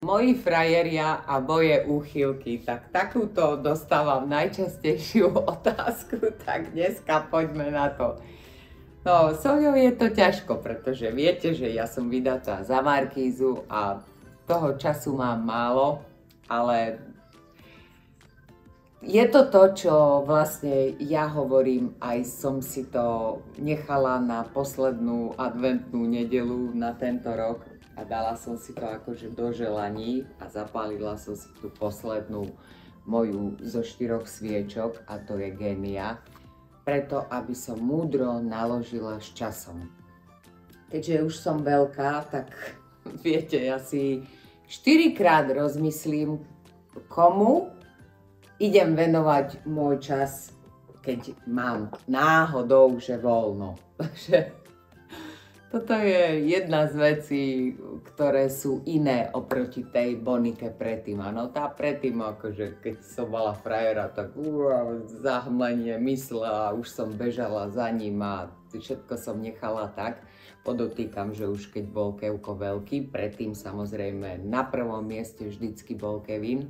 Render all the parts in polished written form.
Moji frajeria a moje úchylky, tak takúto dostávam najčastejšiu otázku, tak dneska poďme na to. No, so mňou je to ťažko, pretože viete, že ja som vydatá za Markízu a toho času mám málo, ale je to to, čo vlastne ja hovorím, aj som si to nechala na poslednú adventnú nedeľu na tento rok a dala som si to akože do želaní a zapálila som si tú poslednú moju zo 4 sviečok a to je Génia, preto aby som múdro naložila s časom. Keďže už som veľká, tak viete, ja si 4-krát rozmyslím, komu idem venovať môj čas, keď mám náhodou, že voľno. Takže toto je jedna z vecí, ktoré sú iné oproti tej Bonike predtým. Áno, tá predtým, akože keď som mala frajera, tak zahmlenie mysle a už som bežala za ním a všetko som nechala tak. Podotýkam, že už keď bol Kevko veľký, predtým samozrejme na prvom mieste vždycky bol Kevin.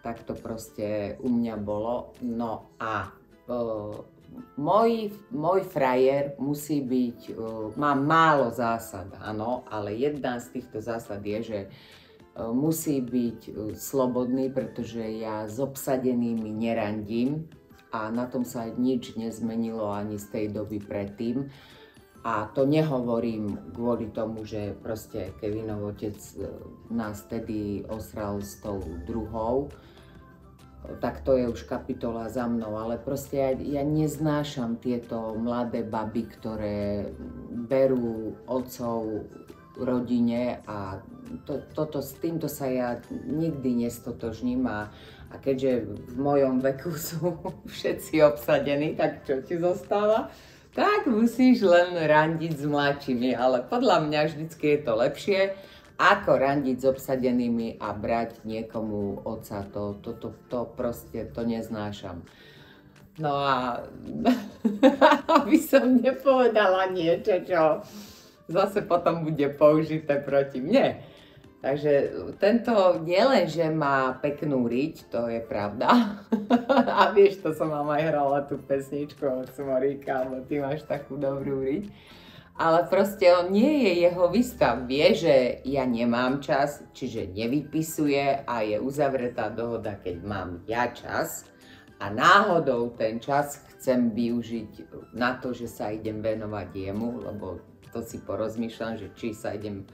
Tak to proste u mňa bolo. No a môj frajer musí byť, má málo zásad, áno, ale jedna z týchto zásad je, že musí byť slobodný, pretože ja s obsadenými nerandím a na tom sa nič nezmenilo ani z tej doby predtým. A to nehovorím kvôli tomu, že proste Kevinov otec nás tedy osral s tou druhou, tak to je už kapitola za mnou, ale proste ja neznášam tieto mladé baby, ktoré berú otcov rodine a s týmto sa ja nikdy nestotožním a keďže v mojom veku sú všetci obsadení, tak čo ti zostáva? Tak musíš len randiť s mladšími, ale podľa mňa vždycky je to lepšie, ako randiť s obsadenými a brať niekomu otca, to proste, to neznášam. No a aby som nepovedala niečo, čo zase potom bude použité proti mne. Takže tento nielen, že má peknú riť, to je pravda. A vieš, to som vám aj hrala tú pesničku od Smoríka, lebo ty máš takú dobrú riť. Ale proste on nie je jeho výstav. Vie, že ja nemám čas, čiže nevypisuje a je uzavretá dohoda, keď mám ja čas. A náhodou ten čas chcem využiť na to, že sa idem venovať jemu, lebo to si porozmýšľam, že či sa idem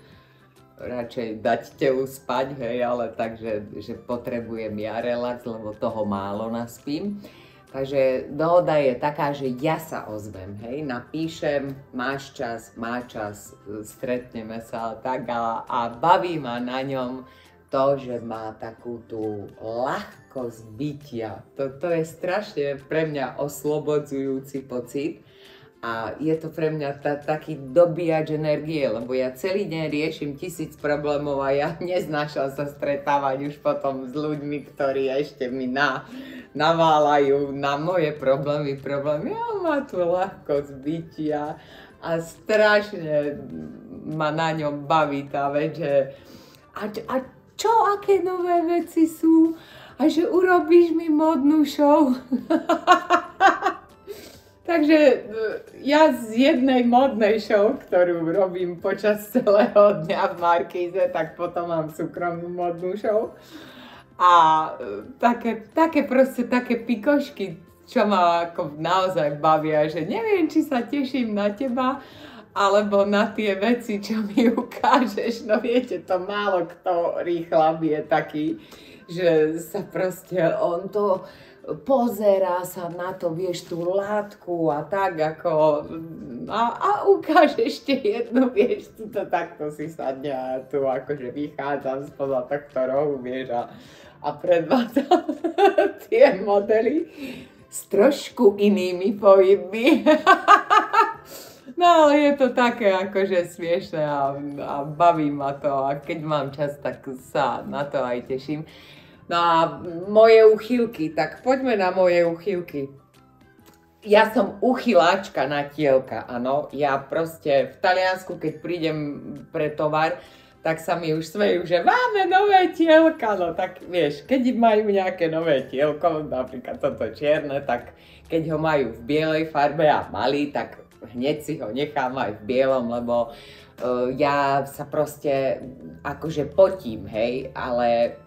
radšej dať telu spať, hej, ale takže že potrebujem ja relax, lebo toho málo naspím. Takže dohoda je taká, že ja sa ozvem, hej, napíšem, máš čas, má čas, stretneme sa tak a baví ma na ňom to, že má takú tú ľahkosť bytia. To je strašne pre mňa oslobodzujúci pocit a je to pre mňa taký dobíjač energie, lebo ja celý deň riešim 1000 problémov a ja neznášam sa stretávať už potom s ľuďmi, ktorí ešte mi naváľajú na moje problémy. Ja mám tú ľahkosť bytia a strašne ma na ňom baví tá vec, že a čo, aké nové veci sú a že urobíš mi modnú show. Takže ja z jednej modnej show, ktorú robím počas celého dňa v Markíze, tak potom mám súkromnú modnú show. A také pikošky, čo ma ako naozaj bavia, že neviem, či sa teším na teba, alebo na tie veci, čo mi ukážeš. No viete, to málo ktorý chlap je taký, že sa proste on to pozerá sa na to, vieš, tú látku a tak ako a ukáže ešte jednu, vieš, to takto si sadne a tu akože vychádzam spoza tohto rohu, vieš, a predvádzam tie modely s trošku inými pohybmi. No ale je to také akože smiešné a baví ma to a keď mám čas, tak sa na to aj teším. No a moje uchylky, tak poďme na moje uchylky. Ja som uchyláčka na tielka, áno. Ja proste v Taliansku, keď prídem pre tovar, tak sa mi už smejú, že máme nové tielka, no tak vieš, keď majú nejaké nové tielko, napríklad toto čierne, tak keď ho majú v bielej farbe a malý, tak hneď si ho nechám aj v bielom, lebo ja sa proste akože potím, hej, ale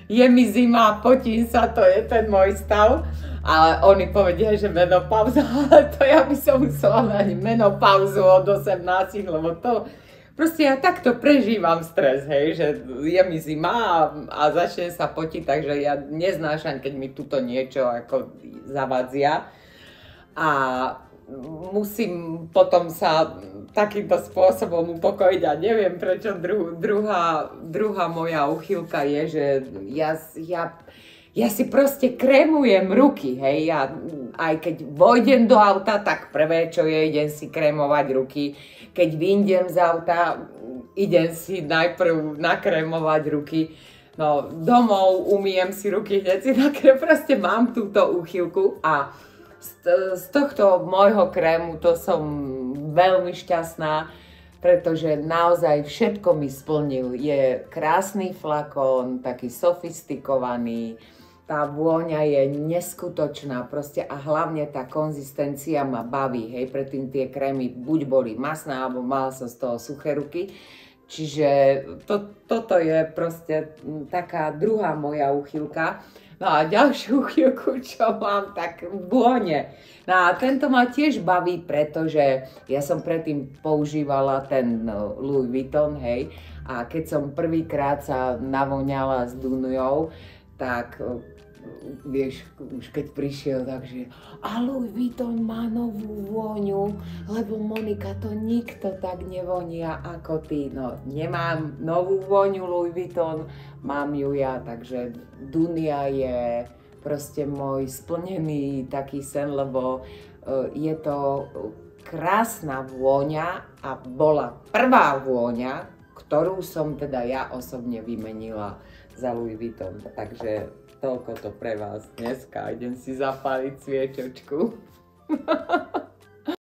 je mi zima, potím sa, to je ten môj stav, ale oni povedia, že menopauza, ale to ja by som musela mať menopauzu od 18, lebo to proste ja takto prežívam stres, hej, že je mi zima a začne sa potiť, takže ja neznášam, keď mi tuto niečo ako zavadzia a musím potom sa takýmto spôsobom upokojiť a neviem prečo. Druhá moja úchylka je, že ja si proste krémujem ruky, hej, ja aj keď vojdem do auta, tak prvé čo je, idem si krémovať ruky, keď vyjdem z auta, idem si najprv nakrémovať ruky, no domov umyjem si ruky, hneď si proste mám túto úchylku a z tohto môjho krému to som veľmi šťastná, pretože naozaj všetko mi splnil. Je krásny flakón, taký sofistikovaný, tá vôňa je neskutočná proste a hlavne tá konzistencia ma baví, hej, predtým tie krémy buď boli masné, alebo mala som z toho suché ruky. Čiže toto je proste taká druhá moja úchylka. No a ďalšiu chvíľku, čo mám, tak vône. No a tento ma tiež baví, pretože ja som predtým používala ten Louis Vuitton, hej. A keď som prvýkrát sa navoňala s Dunujou, tak vieš, už keď prišiel, takže a Louis Vuitton má novú vôňu, lebo Monika, to nikto tak nevonia ako ty. No, nemám novú vôňu Louis Vuitton, mám ju ja, takže Dunia je proste môj splnený taký sen, lebo je to krásna vôňa a bola prvá vôňa, ktorú som teda ja osobne vymenila za Louis Vuitton. Takže toľko to pre vás dneska. Idem si zapáliť sviečočku.